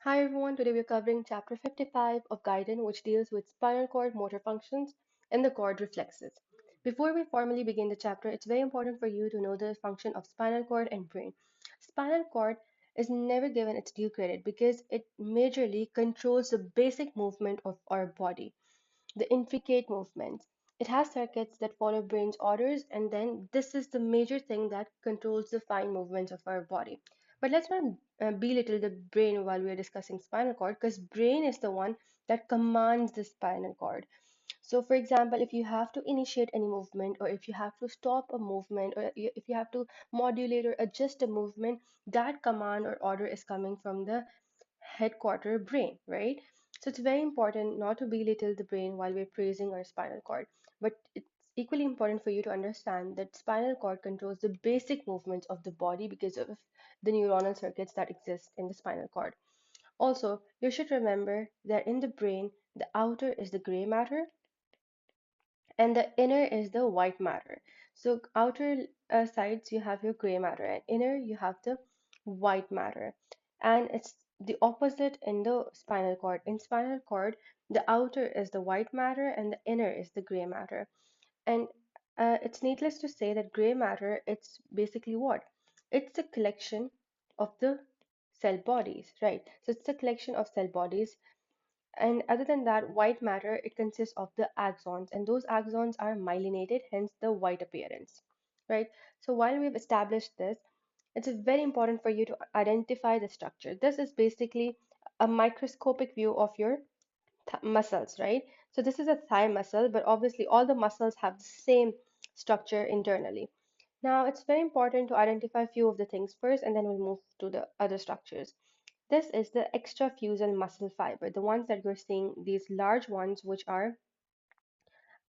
Hi everyone, today we're covering chapter 55 of Guyton, which deals with spinal cord motor functions and the cord reflexes. Before we formally begin the chapter, it's very important for you to know the function of spinal cord and brain. Spinal cord is never given its due credit because it majorly controls the basic movement of our body, the intricate movements. It has circuits that follow brain's orders, and then this is the major thing that controls the fine movements of our body. But let's not belittle the brain while we are discussing spinal cord, because brain is the one that commands the spinal cord. So, for example, if you have to initiate any movement, or if you have to stop a movement, or if you have to modulate or adjust a movement, that command or order is coming from the headquarter brain, right? So it's very important not to belittle the brain while we're praising our spinal cord, but it's equally important for you to understand that spinal cord controls the basic movements of the body because of the neuronal circuits that exist in the spinal cord. Also, you should remember that in the brain, the outer is the gray matter and the inner is the white matter. So outer sides you have your gray matter and inner you have the white matter. And it's the opposite in the spinal cord. In spinal cord, the outer is the white matter and the inner is the gray matter. And it's needless to say that gray matter, it's basically what? It's a collection of the cell bodies, right? So it's a collection of cell bodies, and other than that, white matter, it consists of the axons, and those axons are myelinated, hence the white appearance, right? So while we've established this, it's very important for you to identify the structure. This is basically a microscopic view of your muscles, right? So this is a thigh muscle, but obviously all the muscles have the same structure internally. Now, it's very important to identify a few of the things first, and then we'll move to the other structures. This is the extrafusal muscle fiber, the ones that you're seeing, these large ones which are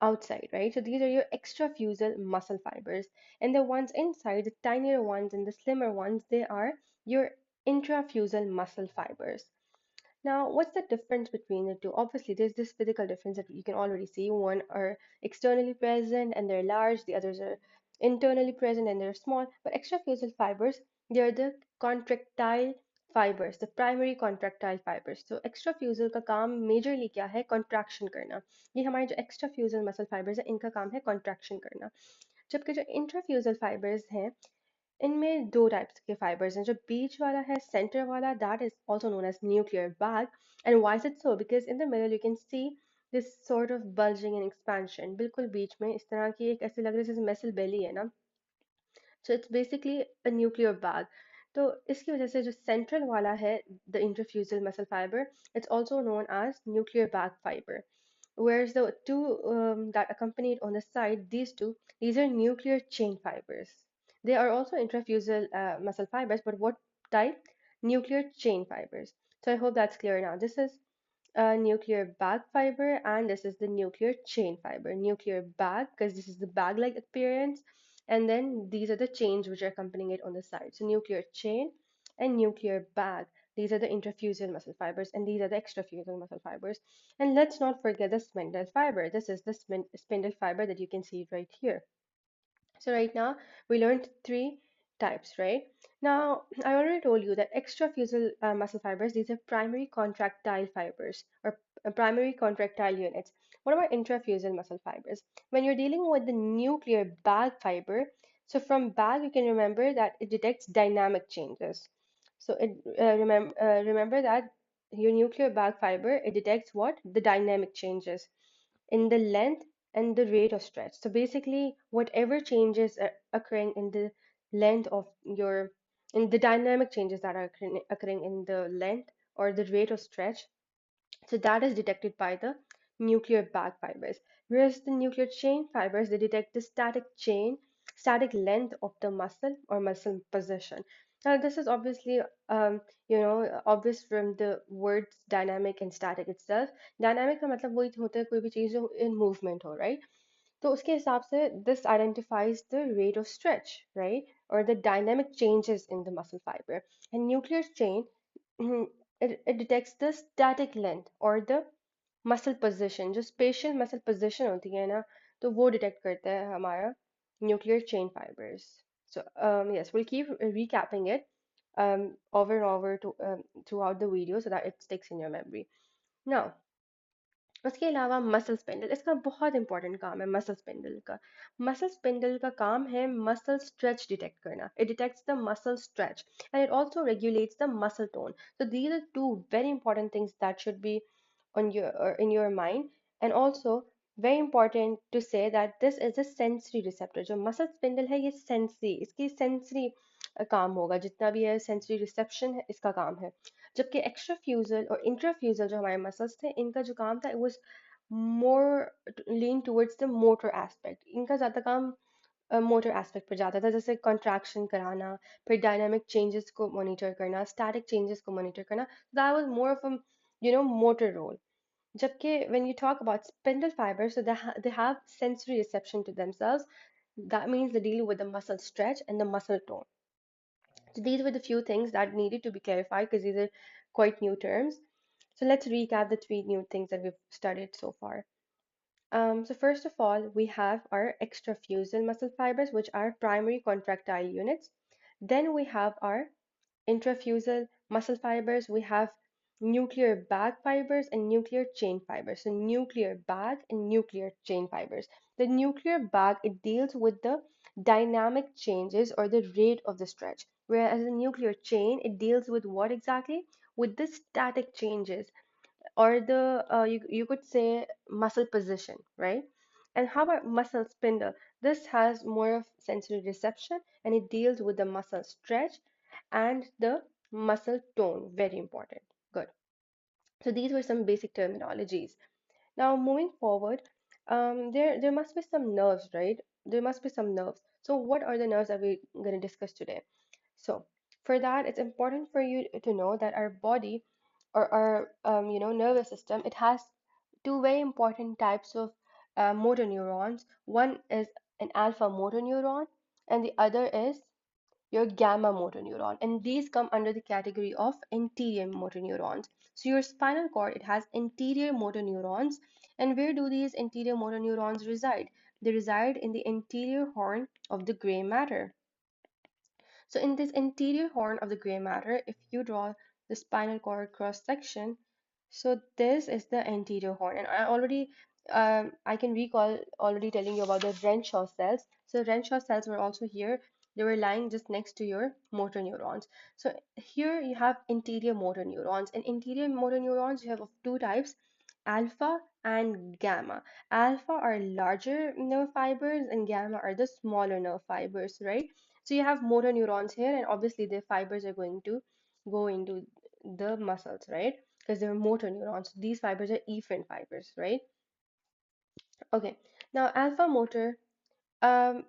outside, right? So these are your extrafusal muscle fibers. And the ones inside, the tinier ones and the slimmer ones, they are your intrafusal muscle fibers. Now, what's the difference between the two? Obviously, there's this physical difference that you can already see. One are externally present and they're large, the others are internally present and they're small. But extrafusal fibers, they're the contractile fibers, the primary contractile fibers. So extrafusal का काम majorly क्या है? Contraction करना. ये हमारे जो extrafusal muscle fibers है, इनका काम है contraction करना. जबकि जो intrafusal fibers हैं, इनमें दो टाइप्स के फाइबर्स हैं जो बीच वाला है सेंटर वाला that is also known as nuclear bag and why is it so because in the middle you can see this sort of bulging and expansion बिल्कुल बीच में इस तरह की एक ऐसे लग रहा है जैसे मसल बेली है ना so it's basically a nuclear bag तो इसकी वजह से जो सेंट्रल वाला है the intrafusal muscle fibre it's also known as nuclear bag fibre whereas the two that accompanied on the side, these are nuclear chain fibers. They are also intrafusal muscle fibers, but what type? Nuclear chain fibers. So I hope that's clear now. This is a nuclear bag fiber, and this is the nuclear chain fiber. Nuclear bag, because this is the bag-like appearance, and then these are the chains which are accompanying it on the side. So nuclear chain and nuclear bag. These are the intrafusal muscle fibers, and these are the extrafusal muscle fibers. And let's not forget the spindle fiber. This is the spindle fiber that you can see right here. So right now we learned three types, right? Now I already told you that extrafusal muscle fibers, these are primary contractile fibers or primary contractile units. What about intrafusal muscle fibers? When you're dealing with the nuclear bag fiber, so from bag you can remember that it detects dynamic changes. So remember that your nuclear bag fiber, it detects what? The dynamic changes in the length and the rate of stretch. So basically, whatever changes are occurring in the length of your, in the dynamic changes that are occurring in the length or the rate of stretch, so that is detected by the nuclear bag fibers. Whereas the nuclear chain fibers, they detect the static chain, static length of the muscle or muscle position. Now, this is obviously, obvious from the words dynamic and static itself. Dynamic का मतलब वही होता है कोई भी चीज़ जो in movement हो, right? तो उसके हिसाब से this identifies the rate of stretch, right? Or the dynamic changes in the muscle fiber. And nuclear chain, it detects the static length or the muscle position जो स्पेशल मसल पोजीशन होती है ना तो वो डिटेक्ट करता है हमारा nuclear chain fibres so yes will keep रिकैपिंग it over and over throughout the video so that it sticks in your memory. Now, उसके अलावा मसल स्पिंडल इसका बहुत इंपॉर्टेंट काम है मसल स्पिंडल का काम है मसल स्ट्रेच डिटेक्ट करना it detects the muscle stretch and it also regulates the muscle tone. So these are two very important things that should be on your in your mind. And also very important to say that this is a sensory receptor. जो muscle spindle है ये sensory इसकी sensory काम होगा जितना भी है sensory reception है इसका काम है जबकि एक्स्ट्राफ्यूजल और इंट्राफ्यूजल जो हमारे मसल्स थे इनका जो काम था it was more lean towards the motor aspect. इनका ज़्यादा काम मोटर एस्पेक्ट पर जाता था जैसे कॉन्ट्रैक्शन कराना फिर डायनामिक चेंजेस को मॉनिटर करना स्टैटिक चेंजेस को मॉनिटर करना that was more of motor role जबकि when you talk about spindle fibers so they have sensory reception to themselves. That means they deal with the muscle stretch and the muscle tone. So these were the few things that needed to be clarified because these are quite new terms. So let's recap the three new things that we've studied so far. So first of all, we have our extrafusal muscle fibers, which are primary contractile units. Then we have our intrafusal muscle fibers. We have nuclear bag fibers and nuclear chain fibers. So nuclear bag and nuclear chain fibers. The nuclear bag, it deals with the dynamic changes or the rate of the stretch. Whereas the nuclear chain, it deals with what exactly? With the static changes or the you could say muscle position, right? And how about muscle spindle? This has more of sensory reception and it deals with the muscle stretch and the muscle tone. Very important. Good. So these were some basic terminologies. Now moving forward, there must be some nerves, right? There must be some nerves. So what are the nerves that we're going to discuss today? So for that, it's important for you to know that our body or our nervous system, it has two very important types of motor neurons. One is an alpha motor neuron, and the other is your gamma motor neuron, and these come under the category of anterior motor neurons. So your spinal cord, it has anterior motor neurons, and where do these anterior motor neurons reside? They reside in the anterior horn of the gray matter. So in this anterior horn of the gray matter, if you draw the spinal cord cross section, so this is the anterior horn. And I can recall already telling you about the Renshaw cells. So Renshaw cells were also here. They were lying just next to your motor neurons. So here you have interior motor neurons. And interior motor neurons, you have of two types, alpha and gamma. Alpha are larger nerve fibers and gamma are the smaller nerve fibers, right? So you have motor neurons here, and obviously the fibers are going to go into the muscles, right? Because they're motor neurons. These fibers are efferent fibers, right? Okay. Now, alpha motor, um,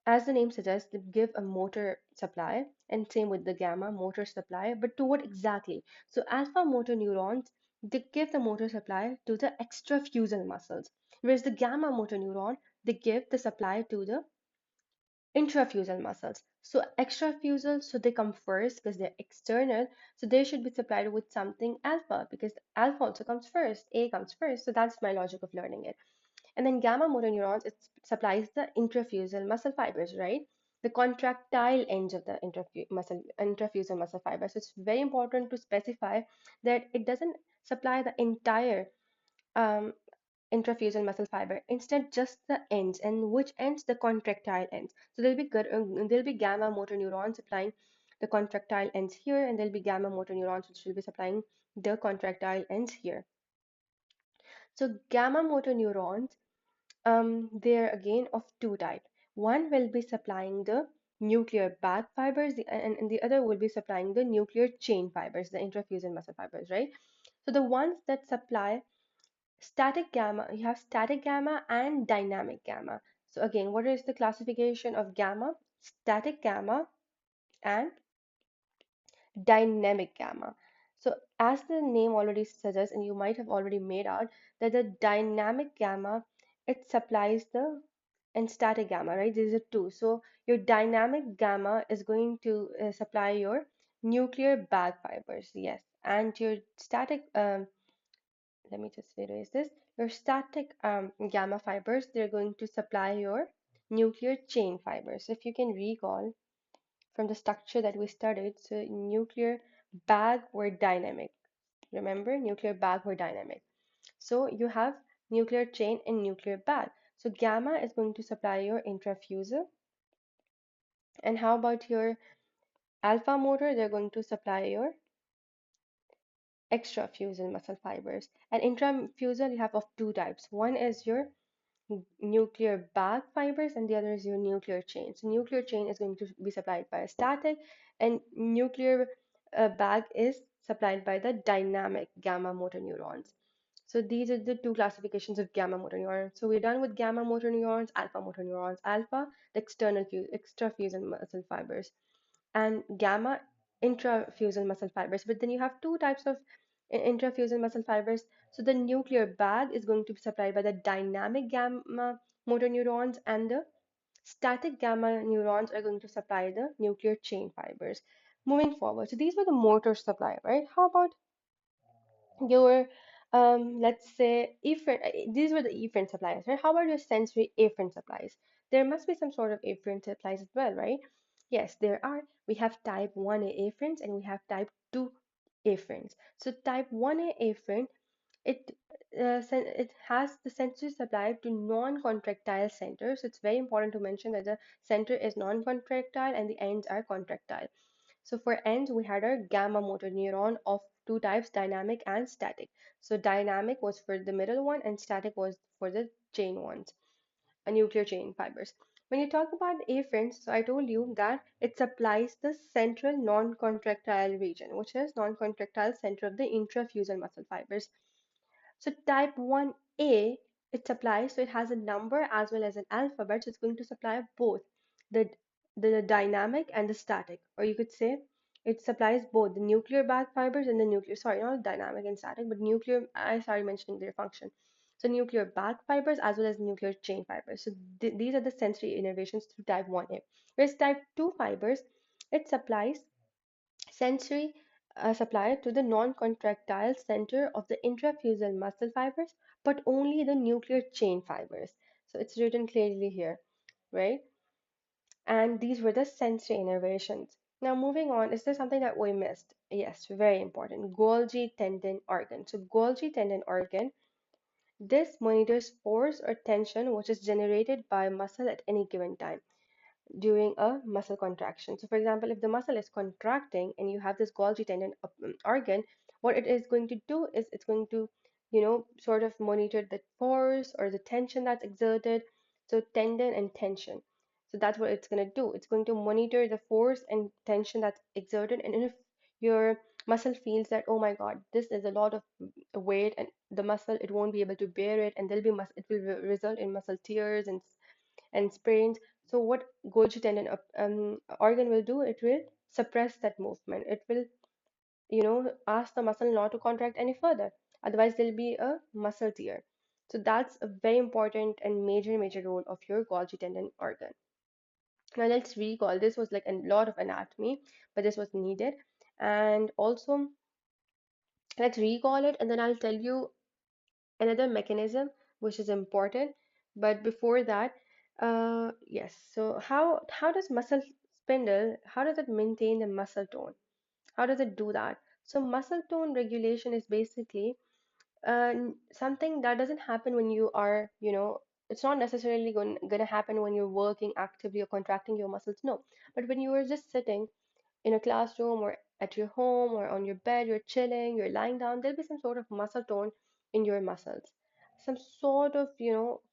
as the name suggests, they give a motor supply, and same with the gamma motor supply. But to what exactly? So, alpha motor neurons, they give the motor supply to the extrafusal muscles, whereas the gamma motor neuron, they give the supply to the intrafusal muscles. So extrafusal, so they come first because they're external. So they should be supplied with something alpha because alpha also comes first. A comes first. So that's my logic of learning it. And then gamma motor neurons, it supplies the intrafusal muscle fibers, right? The contractile ends of the intrafusal muscle fibers. So it's very important to specify that it doesn't supply the entire um, intrafusal muscle fiber. Instead, just the ends, and which ends? The contractile ends. So there'll be gamma motor neurons supplying the contractile ends here, and there'll be gamma motor neurons which will be supplying the contractile ends here. So gamma motor neurons, they're again of two types. One will be supplying the nuclear bag fibers, and the other will be supplying the nuclear chain fibers, the intrafusal muscle fibers, right? So the ones that supply static gamma, you have static gamma and dynamic gamma. So again, what is the classification of gamma? Static gamma and dynamic gamma. So as the name already suggests, and you might have already made out that the dynamic gamma, it supplies the and static gamma, right? These are two. So your dynamic gamma is going to supply your nuclear bag fibers, yes, and your static let me just erase this. Your static gamma fibers, they're going to supply your nuclear chain fibers. If you can recall, from the structure that we studied. So nuclear bag were dynamic. Remember, nuclear bag were dynamic. So you have nuclear chain and nuclear bag. So gamma is going to supply your intrafusal. And how about your alpha motor? They're going to supply your extrafusal muscle fibers. And intrafusal you have of two types. One is your nuclear bag fibers and the other is your nuclear chain. So nuclear chain is going to be supplied by a static and nuclear bag is supplied by the dynamic gamma motor neurons. So these are the two classifications of gamma motor neurons. So we're done with gamma motor neurons, alpha motor neurons. Alpha, the extrafusal muscle fibers, and gamma, intrafusal muscle fibers. But then you have two types of intrafusal muscle fibers. So the nuclear bag is going to be supplied by the dynamic gamma motor neurons, and the static gamma neurons are going to supply the nuclear chain fibers. Moving forward, so these were the motor supply, right? How about your let's say efferent, these were the efferent supplies, right? How about your sensory afferent supplies? There must be some sort of afferent supplies as well, right? Yes, there are. We have type 1a afferents and we have type 2 afferents. So type 1a afferent, it it has the sensory supply to non-contractile centers. So it's very important to mention that the center is non-contractile and the ends are contractile. So for ends, we had our gamma motor neuron of two types, dynamic and static. So dynamic was for the middle one and static was for the chain ones, a nuclear chain fibers. When you talk about afferents, so I told you that it supplies the central non-contractile region, which is non-contractile center of the intrafusal muscle fibers. So type 1A, it supplies, so it has a number as well as an alphabet, so it's going to supply both the, the dynamic and the static. Or you could say it supplies both the nuclear bag fibers and the nuclear, sorry, not dynamic and static, but nuclear, I started mentioning their function. So nuclear bag fibers as well as nuclear chain fibers. So these are the sensory innervations through type 1A. Whereas type 2 fibers, it supplies sensory supply to the non-contractile center of the intrafusal muscle fibers, but only the nuclear chain fibers. So it's written clearly here, right? And these were the sensory innervations. Now moving on, is there something that we missed? Yes, very important. Golgi tendon organ. So Golgi tendon organ, this monitors force or tension which is generated by muscle at any given time during a muscle contraction. So, for example, if the muscle is contracting and you have this Golgi tendon organ, what it is going to do is it's going to, sort of monitor the force or the tension that's exerted. So, tendon and tension. So, that's what it's going to do. It's going to monitor the force and tension that's exerted. And if your muscle feels that, oh my God, this is a lot of weight and the muscle, it won't be able to bear it, and it will result in muscle tears and sprains. So what Golgi tendon organ will do, it will suppress that movement. It will, ask the muscle not to contract any further. Otherwise, there'll be a muscle tear. So that's a very important and major role of your Golgi tendon organ. Now let's recall. This was like a lot of anatomy, but this was needed. And also, let's recall it, and then I'll tell you another mechanism which is important. But before that, yes, so how does muscle spindle, how does it maintain the muscle tone? How does it do that? So muscle tone regulation is basically something that doesn't happen when you are, it's not necessarily gonna happen when you're working actively or contracting your muscles, no. But when you are just sitting in a classroom or at your home or on your bed, you're chilling, you're lying down, there'll be some sort of muscle tone in your muscles. Some sort of,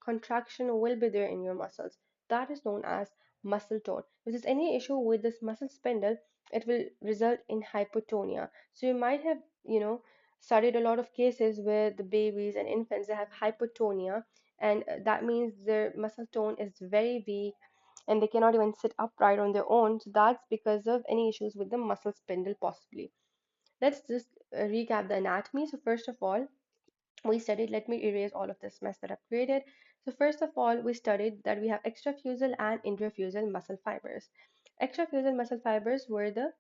contraction will be there in your muscles. That is known as muscle tone. If there's any issue with this muscle spindle, it will result in hypotonia. So you might have, studied a lot of cases where the babies and infants they have hypotonia, and that means their muscle tone is very weak and they cannot even sit upright on their own. So that's because of any issues with the muscle spindle, possibly. Let's just recap the anatomy. So, first of all, we studied, let me erase all of this mess that I've created. So, first of all, we studied that we have extrafusal and intrafusal muscle fibers. Extrafusal muscle fibers were the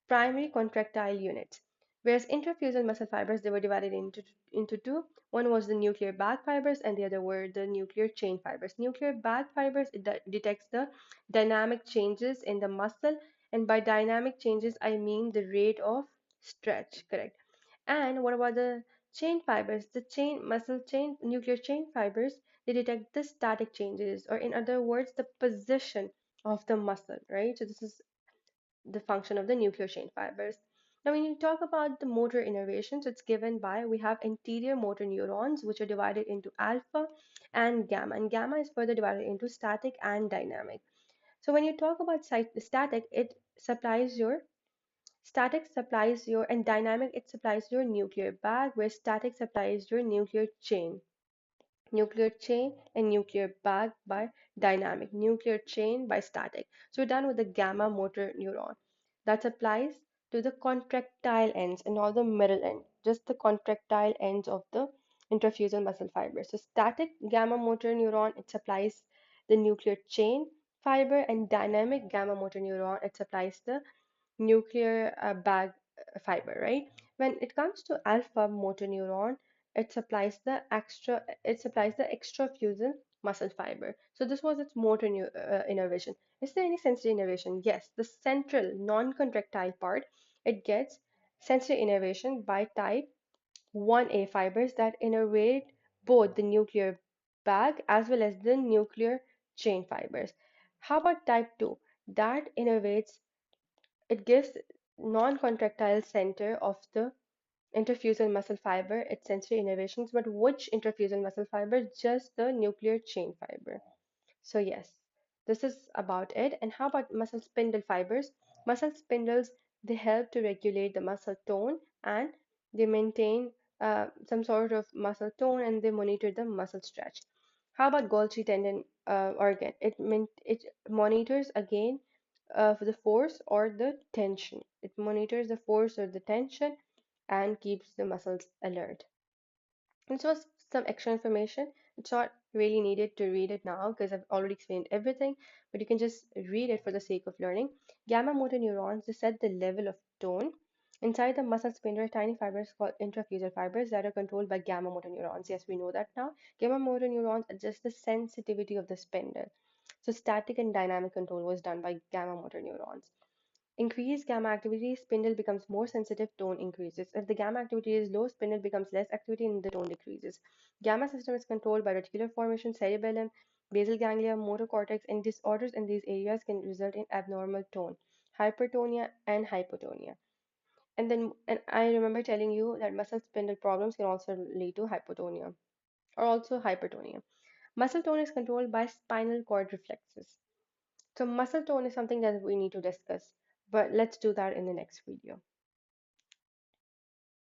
primary contractile units, whereas intrafusal muscle fibers they were divided into two. One was the nuclear bag fibers, and the other were the nuclear chain fibers. Nuclear bag fibers it detects the dynamic changes in the muscle And by dynamic changes, I mean the rate of stretch, correct? And what about the chain fibers? The chain muscle chain, nuclear chain fibers, they detect the static changes, or in other words, the position of the muscle, right? So this is the function of the nuclear chain fibers. Now, when you talk about the motor innervation, so it's given by we have anterior motor neurons, which are divided into alpha and gamma is further divided into static and dynamic. So when you talk about static, it supplies your static supplies your and dynamic it supplies your nuclear bag, where static supplies your nuclear chain and nuclear bag by dynamic, nuclear chain by static. So we're done with the gamma motor neuron. That applies to the contractile ends and not the middle end, just the contractile ends of the intrafusal muscle fibers. So static gamma motor neuron, it supplies the nuclear chain fiber, and dynamic gamma motor neuron, it supplies the nuclear bag fiber, right? When it comes to alpha motor neuron, it supplies the extrafusal muscle fiber. So this was its innervation. Is there any sensory innervation? Yes, the central non-contractile part, it gets sensory innervation by type 1A fibers that innervate both the nuclear bag as well as the nuclear chain fibers. How about type 2? That innervates It gives non-contractile center of the interfusal muscle fiber its sensory innervations, but which interfusal muscle fiber? Just the nuclear chain fiber. So yes, this is about it. And how about muscle spindle fibers? Muscle spindles, they help to regulate the muscle tone, and they maintain some sort of muscle tone, and they monitor the muscle stretch. How about Golgi tendon organ? It monitors again for the force or the tension. It monitors the force or the tension and keeps the muscles alert. And so some extra information. It's not really needed to read it now because I've already explained everything, but you can just read it for the sake of learning. Gamma motor neurons, they set the level of tone. Inside the muscle spindle are tiny fibers called intrafusal fibers that are controlled by gamma motor neurons. Yes, we know that now. Gamma motor neurons adjust the sensitivity of the spindle. So static and dynamic control was done by gamma motor neurons. Increased gamma activity, spindle becomes more sensitive, tone increases. If the gamma activity is low, spindle becomes less activity and the tone decreases. Gamma system is controlled by reticular formation, cerebellum, basal ganglia, motor cortex, and disorders in these areas can result in abnormal tone, hypertonia, and hypotonia. And I remember telling you that muscle spindle problems can also lead to hypotonia or also hypertonia. Muscle tone is controlled by spinal cord reflexes. So muscle tone is something that we need to discuss, but let's do that in the next video.